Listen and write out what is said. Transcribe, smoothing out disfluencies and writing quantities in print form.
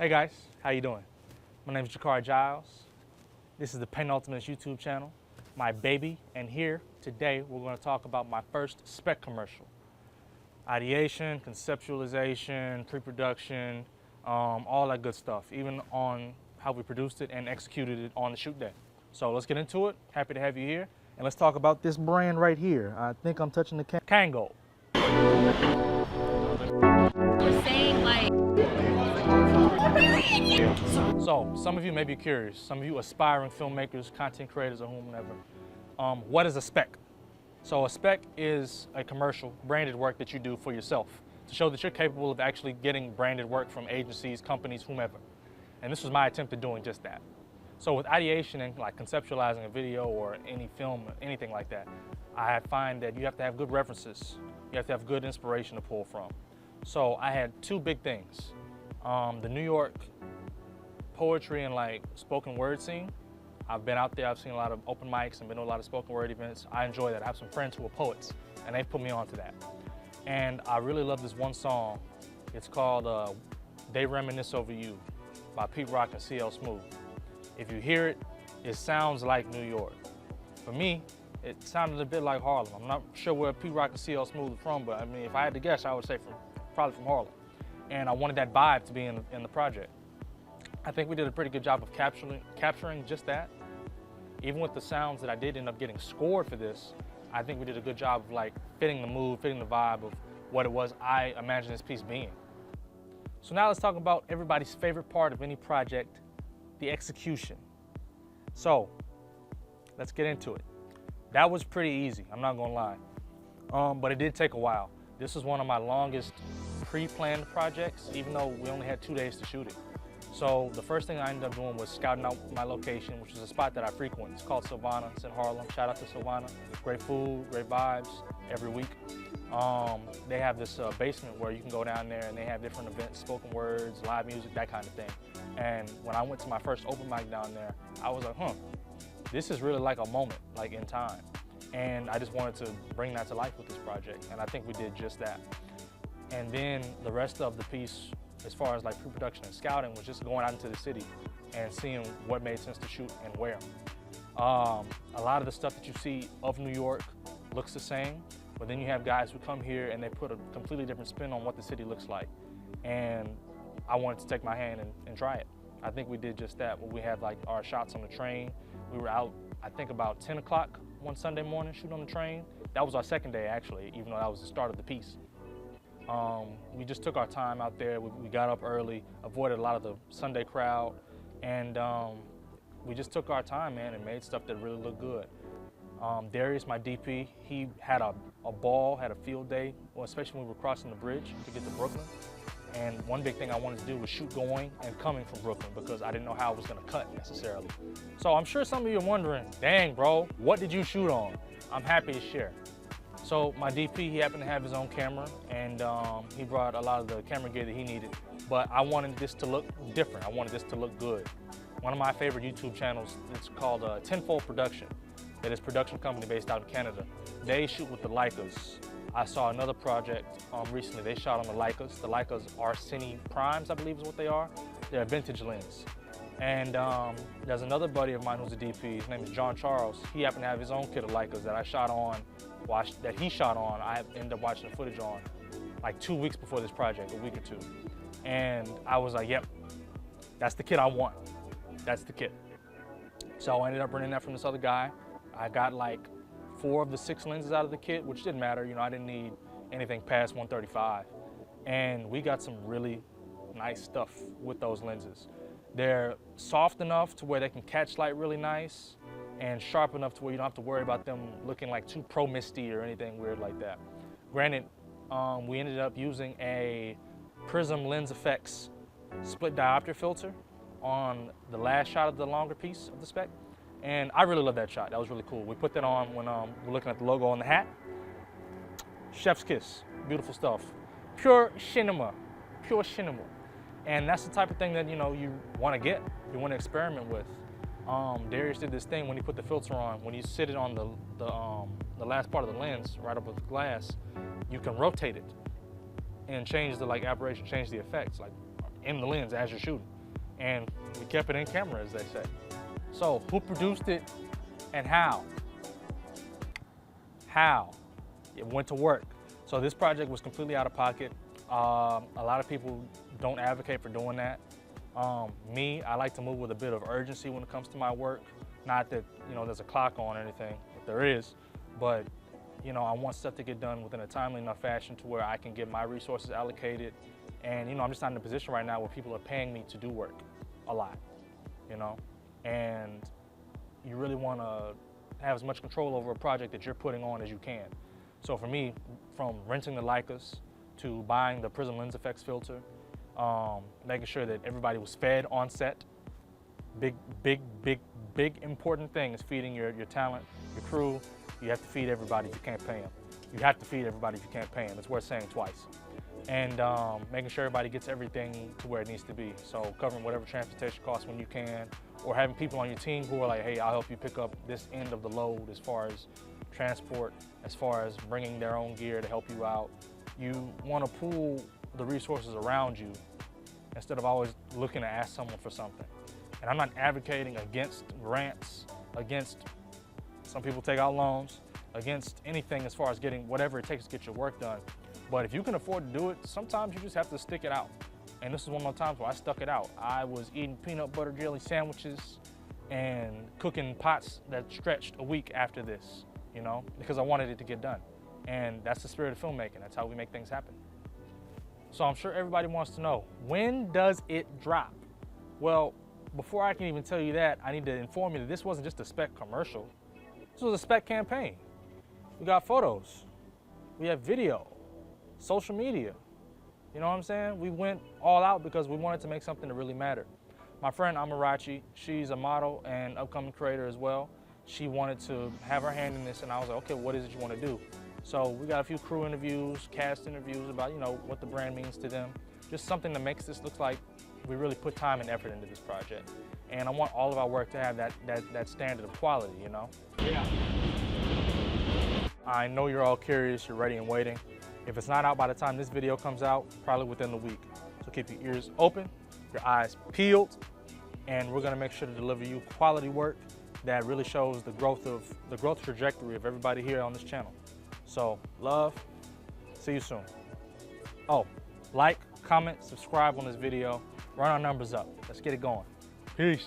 Hey guys, how you doing? My name is Jakar Giles. This is the Paenultimus YouTube channel, my baby, and here today we're going to talk about my first Spec commercial. Ideation, conceptualization, pre-production, all that good stuff, even on how we produced it and executed it on the shoot day. So let's get into it. Happy to have you here. And let's talk about this brand right here. I think I'm touching the Kangol. We're saying like... So some of you may be curious, some of you aspiring filmmakers, content creators, or whomever, what is a spec? So a spec is a commercial branded work that you do for yourself to show that you're capable of actually getting branded work from agencies, companies, whomever. And this was my attempt at doing just that. So with ideation and like conceptualizing a video or any film, anything like that, I find that you have to have good references. You have to have good inspiration to pull from. So I had two big things. The New York poetry and like spoken word scene. I've been out there, I've seen a lot of open mics and been to a lot of spoken word events. I enjoy that. I have some friends who are poets and they've put me onto that. And I really love this one song. It's called They Reminisce Over You by Pete Rock and CL Smooth. If you hear it, it sounds like New York. For me, it sounded a bit like Harlem. I'm not sure where Pete Rock and CL Smooth are from, but I mean, if I had to guess, I would say probably from Harlem. And I wanted that vibe to be in the project. I think we did a pretty good job of capturing just that. Even with the sounds that I did end up getting scored for this, I think we did a good job of like fitting the mood, fitting the vibe of what it was I imagined this piece being. So now let's talk about everybody's favorite part of any project, the execution. So let's get into it. That was pretty easy, I'm not gonna lie. But it did take a while. This is one of my longest pre-planned projects, even though we only had 2 days to shoot it. So the first thing I ended up doing was scouting out my location, which is a spot that I frequent. It's called Savannah, it's in Harlem. Shout out to Savannah. Great food, great vibes every week. They have this basement where you can go down there and they have different events, spoken words, live music, that kind of thing. And when I went to my first open mic down there, I was like, this is really like a moment, like in time. And I just wanted to bring that to life with this project. And I think we did just that. And then the rest of the piece, as far as like pre-production and scouting, was just going out into the city and seeing what made sense to shoot and where. A lot of the stuff that you see of New York looks the same, but then you have guys who come here and they put a completely different spin on what the city looks like. And I wanted to take my hand and try it. I think we did just that. We had like our shots on the train. We were out, I think about 10 o'clock one Sunday morning shooting on the train. That was our second day actually, even though that was the start of the piece. We just took our time out there. We got up early, avoided a lot of the Sunday crowd, and we just took our time, man, and made stuff that really looked good. Darius, my DP, he had a ball, had a field day, well, especially when we were crossing the bridge to get to Brooklyn. And one big thing I wanted to do was shoot going and coming from Brooklyn because I didn't know how I was gonna cut necessarily. So I'm sure some of you are wondering, dang bro, what did you shoot on? I'm happy to share. So my DP, he happened to have his own camera and he brought a lot of the camera gear that he needed, but I wanted this to look different. I wanted this to look good. One of my favorite YouTube channels, it's called Tenfold Production. That is a production company based out in Canada. They shoot with the Leicas. I saw another project recently, they shot on the Leicas. The Leicas are Cine Primes, I believe is what they are. They're a vintage lens. And there's another buddy of mine who's a DP, his name is John Charles. He happened to have his own kit of Leicas that I shot on, that he shot on, I ended up watching the footage on like 2 weeks before this project, a week or two. And I was like, yep, that's the kit I want. That's the kit. So I ended up renting that from this other guy. I got like 4 of the 6 lenses out of the kit, which didn't matter. You know, I didn't need anything past 135. And we got some really nice stuff with those lenses. They're soft enough to where they can catch light really nice and sharp enough to where you don't have to worry about them looking like too pro misty or anything weird like that. Granted, we ended up using a Prism Lens Effects split diopter filter on the last shot of the longer piece of the spec. And I really love that shot. That was really cool. We put that on when we're looking at the logo on the hat. Chef's kiss, beautiful stuff. Pure cinema, pure cinema. And that's the type of thing that, you know, you want to get, you want to experiment with. Darius did this thing when he put the filter on. When you sit it on the last part of the lens, right up with the glass, you can rotate it and change the like aberration, change the effects. Like in the lens as you're shooting. And we kept it in camera, as they say. So who produced it and how? How? It went to work. So this project was completely out of pocket. A lot of people don't advocate for doing that. Me, I like to move with a bit of urgency when it comes to my work. Not that, you know, there's a clock on or anything, if there is, but, you know, I want stuff to get done within a timely enough fashion to where I can get my resources allocated. And, you know, I'm just not in a position right now where people are paying me to do work a lot, you know? And you really want to have as much control over a project that you're putting on as you can. So for me, from renting the Leicas to buying the Prism Lens Effects filter, making sure that everybody was fed on set. Big important thing is feeding your talent, your crew. You have to feed everybody if you can't pay them. You have to feed everybody if you can't pay them. It's worth saying twice. And making sure everybody gets everything to where it needs to be. So covering whatever transportation costs when you can, or having people on your team who are like, hey, I'll help you pick up this end of the load as far as transport, as far as bringing their own gear to help you out. You want to pool the resources around you instead of always looking to ask someone for something. And I'm not advocating against grants, against some people take out loans, against anything as far as getting whatever it takes to get your work done. But if you can afford to do it, sometimes you just have to stick it out. And this is one of the times where I stuck it out. I was eating peanut butter jelly sandwiches and cooking pots that stretched a week after this, you know, because I wanted it to get done. And that's the spirit of filmmaking. That's how we make things happen. So I'm sure everybody wants to know, when does it drop? Well, before I can even tell you that, I need to inform you that this wasn't just a Spec commercial. This was a Spec campaign. We got photos, we have video, social media. You know what I'm saying? We went all out because we wanted to make something that really mattered. My friend Amarachi, she's a model and upcoming creator as well. She wanted to have her hand in this, and I was like, okay, what is it you want to do? So we got a few crew interviews, cast interviews about, you know, what the brand means to them. Just something that makes this look like we really put time and effort into this project. And I want all of our work to have that standard of quality, you know? Yeah. I know you're all curious, you're ready and waiting. If it's not out by the time this video comes out, probably within the week. So keep your ears open, your eyes peeled, and we're gonna make sure to deliver you quality work that really shows the growth trajectory of everybody here on this channel. So, love, see you soon. Oh, like, comment, subscribe on this video, run our numbers up. Let's get it going. Peace.